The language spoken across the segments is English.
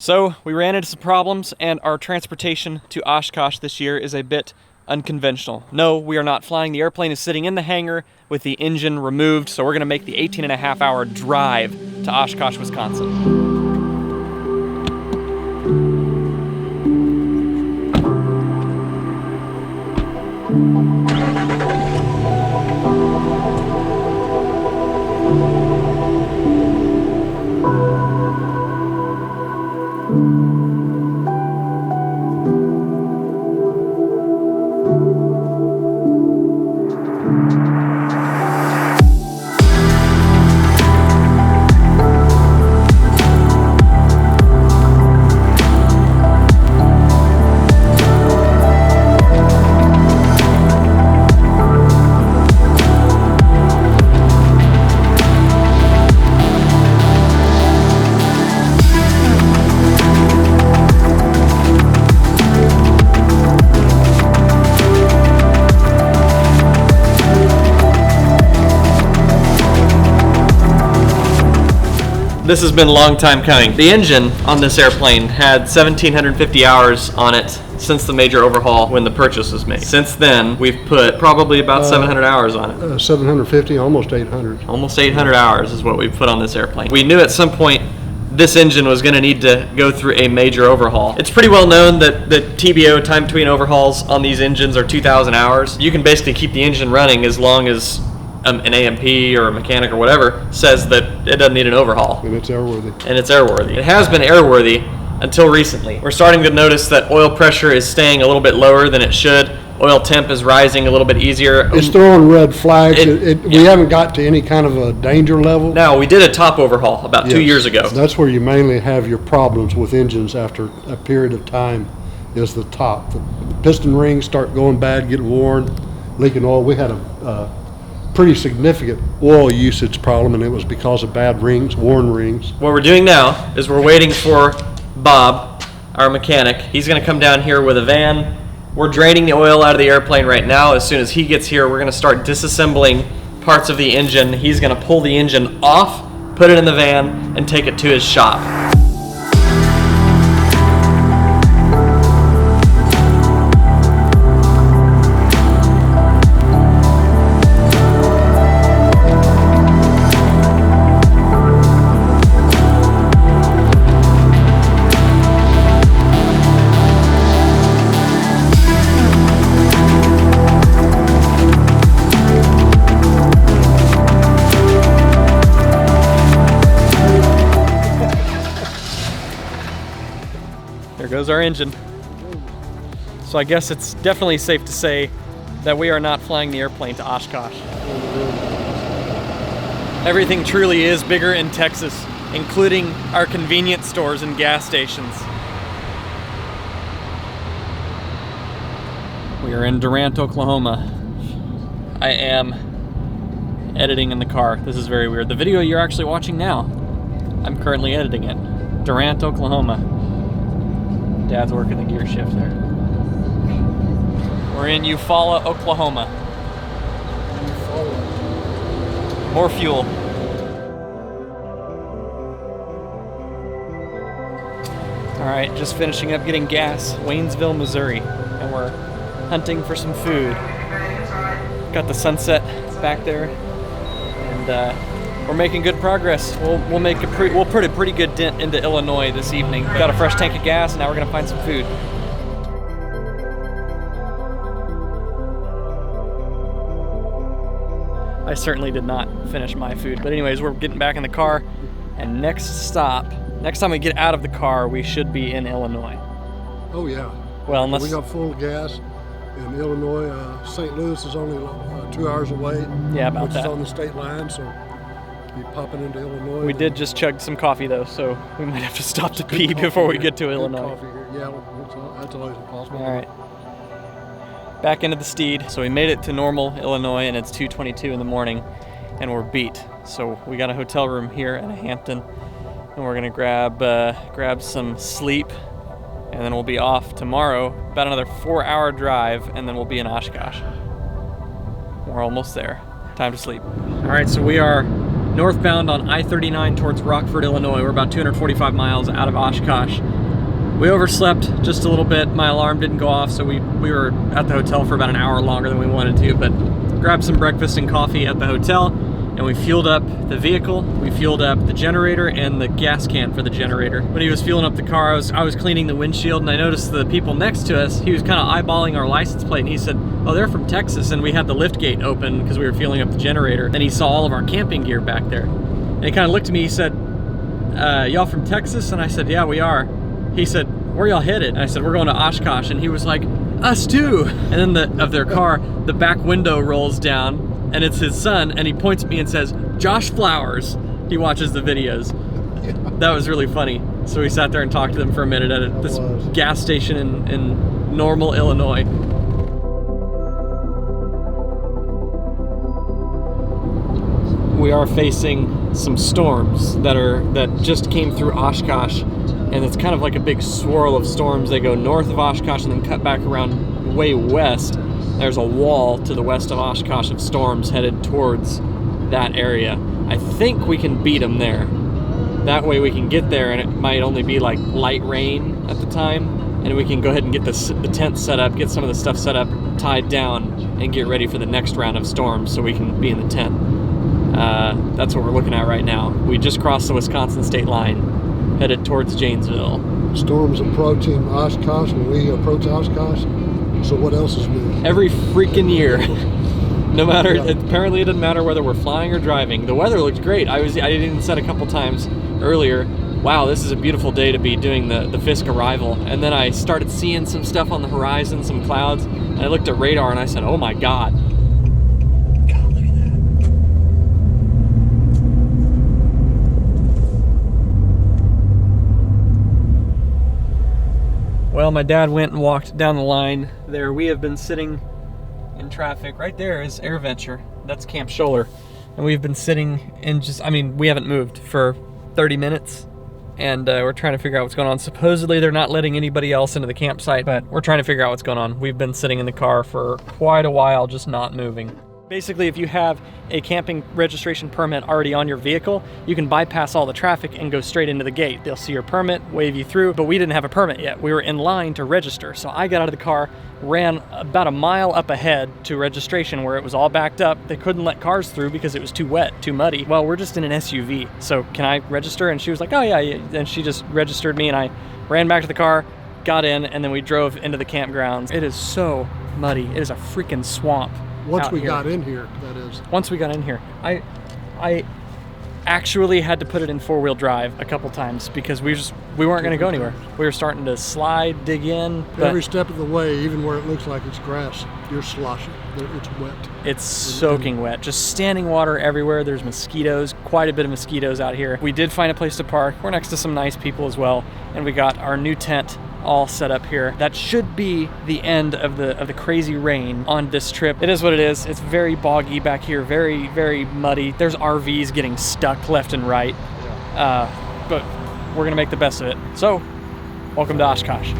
So we ran into some problems, and our transportation to Oshkosh this year is a bit unconventional. No, we are not flying. The airplane is sitting in the hangar with the engine removed, so we're gonna make the 18.5-hour drive to Oshkosh, Wisconsin. This has been a long time coming. The engine on this airplane had 1,750 hours on it since the major overhaul when the purchase was made. Since then, we've put probably about 700 hours on it. 750, almost 800. Almost 800 hours is what we've put on this airplane. We knew at some point this engine was going to need to go through a major overhaul. It's pretty well known that the TBO, time between overhauls, on these engines are 2,000 hours. You can basically keep the engine running as long as an AMP or a mechanic or whatever says that it doesn't need an overhaul. And it's airworthy. And it's airworthy. It has been airworthy until recently. We're starting to notice that oil pressure is staying a little bit lower than it should. Oil temp is rising a little bit easier. It's throwing red flags. We haven't got to any kind of a danger level. Now, we did a top overhaul about 2 years ago. That's where you mainly have your problems with engines after a period of time, is the top. The piston rings start going bad, get worn, leaking oil. We had a pretty significant oil usage problem, and it was because of bad rings, worn rings. What we're doing now is we're waiting for Bob, our mechanic. He's going to come down here with a van. We're draining the oil out of the airplane right now. As soon as he gets here, we're going to start disassembling parts of the engine. He's going to pull the engine off, put it in the van, and take it to his shop. There goes our engine. So I guess it's definitely safe to say that we are not flying the airplane to Oshkosh. Everything truly is bigger in Texas, including our convenience stores and gas stations. We are in Durant, Oklahoma. I am editing in the car. This is very weird. The video you're actually watching now, I'm currently editing it. Durant, Oklahoma. Dad's working the gear shift there. We're in Eufaula, Oklahoma. More fuel. All right, just finishing up getting gas, Waynesville, Missouri, and we're hunting for some food. Got the sunset back there, and we're making good progress. We'll put a pretty good dent into Illinois this evening. Got a fresh tank of gas, and now we're gonna find some food. I certainly did not finish my food, but anyways, we're getting back in the car, and next time we get out of the car, we should be in Illinois. Oh yeah. Well, unless we got full gas in Illinois. St. Louis is only 2 hours away. Yeah, about which that. is on the state line, so be popping into Illinois. We did just chug some coffee though, so we might have to stop to pee before we get to Illinois. Yeah, that's always possible. All right. Back into the Steed. So we made it to Normal, Illinois, and it's 2:22 in the morning, and we're beat. So we got a hotel room here at a Hampton, and we're gonna grab some sleep, and then we'll be off tomorrow. About another 4-hour drive, and then we'll be in Oshkosh. We're almost there. Time to sleep. All right, so we are northbound on I-39 towards Rockford, Illinois. We're about 245 miles out of Oshkosh. We overslept just a little bit. My alarm didn't go off, so we were at the hotel for about an hour longer than we wanted to, but grabbed some breakfast and coffee at the hotel, and we fueled up the vehicle. We fueled up the generator and the gas can for the generator. When he was fueling up the car, I was cleaning the windshield, and I noticed the people next to us, he was kind of eyeballing our license plate, and he said, oh, they're from Texas, and we had the lift gate open because we were fueling up the generator, and he saw all of our camping gear back there. And he kind of looked at me, he said, y'all from Texas? And I said, yeah, we are. He said, where y'all headed? And I said, we're going to Oshkosh. And he was like, us too. And then of their car, the back window rolls down, and it's his son, and he points at me and says, Josh Flowers. He watches the videos. That was really funny. So we sat there and talked to them for a minute at this gas station in Normal, Illinois. We are facing some storms that just came through Oshkosh, and it's kind of like a big swirl of storms. They go north of Oshkosh and then cut back around way west. There's a wall to the west of Oshkosh of storms headed towards that area. I think we can beat them there. That way we can get there, and it might only be like light rain at the time, and we can go ahead and get the tent set up, get some of the stuff set up, tied down, and get ready for the next round of storms so we can be in the tent. That's what we're looking at right now. We just crossed the Wisconsin state line, headed towards Janesville. Storms approaching Oshkosh when we approach Oshkosh. So what else is new? Every freaking year. No matter, apparently it doesn't matter whether we're flying or driving. The weather looks great. I even said a couple times earlier, wow, this is a beautiful day to be doing the Fisk arrival. And then I started seeing some stuff on the horizon, some clouds, and I looked at radar and I said, oh my God. God, look at that. Well, my dad went and walked down the line there. We have been sitting in traffic. Right there is AirVenture. That's Camp Scholler. And we've been sitting in we haven't moved for 30 minutes. And we're trying to figure out what's going on. Supposedly they're not letting anybody else into the campsite, but we're trying to figure out what's going on. We've been sitting in the car for quite a while, just not moving. Basically, if you have a camping registration permit already on your vehicle, you can bypass all the traffic and go straight into the gate. They'll see your permit, wave you through, but we didn't have a permit yet. We were in line to register. So I got out of the car, ran about a mile up ahead to registration where it was all backed up. They couldn't let cars through because it was too wet, too muddy. Well, we're just in an SUV, so can I register? And she was like, oh yeah. And she just registered me, and I ran back to the car, got in, and then we drove into the campgrounds. It is so muddy. It is a freaking swamp. Once we got in here, that is. Once we got in here. I actually had to put it in four-wheel drive a couple times because we weren't going to go anywhere. We were starting to slide, dig in. Every step of the way, even where it looks like it's grass, you're sloshing. It's wet. It's soaking wet. Just standing water everywhere. There's mosquitoes, quite a bit of mosquitoes out here. We did find a place to park. We're next to some nice people as well, and we got our new tent all set up here. That should be the end of the crazy rain on this trip. It is what it is. It's very boggy back here, very, very muddy. There's RVs getting stuck left and right, but we're gonna make the best of it. So, welcome to Oshkosh.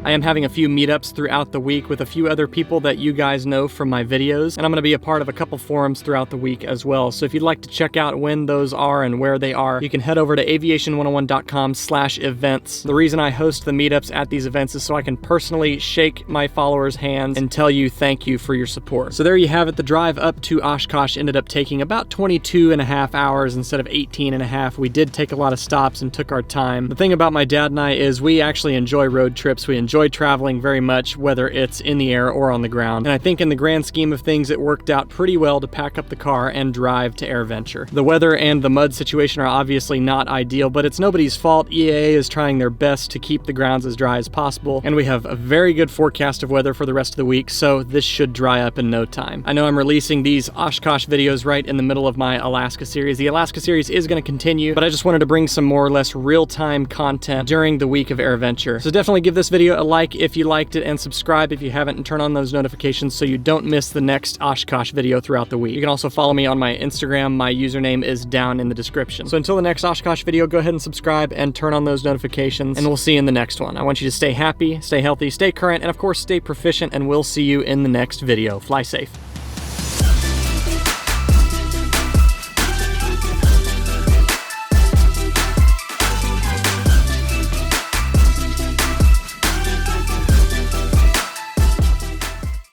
I am having a few meetups throughout the week with a few other people that you guys know from my videos, and I'm going to be a part of a couple forums throughout the week as well. So if you'd like to check out when those are and where they are, you can head over to aviation101.com/events. The reason I host the meetups at these events is so I can personally shake my followers' hands and tell you thank you for your support. So there you have it. The drive up to Oshkosh ended up taking about 22.5 hours instead of 18.5. We did take a lot of stops and took our time. The thing about my dad and I is we actually enjoy road trips. We enjoy traveling very much, whether it's in the air or on the ground. And I think in the grand scheme of things, it worked out pretty well to pack up the car and drive to AirVenture. The weather and the mud situation are obviously not ideal, but it's nobody's fault. EAA is trying their best to keep the grounds as dry as possible, and we have a very good forecast of weather for the rest of the week, so this should dry up in no time. I know I'm releasing these Oshkosh videos right in the middle of my Alaska series. The Alaska series is going to continue, but I just wanted to bring some more or less real-time content during the week of AirVenture. So definitely give this video a like if you liked it, and subscribe if you haven't, and turn on those notifications so you don't miss the next Oshkosh video throughout the week. You can also follow me on my Instagram. My username is down in the description. So until the next Oshkosh video, go ahead and subscribe and turn on those notifications, and we'll see you in the next one. I want you to stay happy, stay healthy, stay current, and of course stay proficient, and we'll see you in the next video. Fly safe.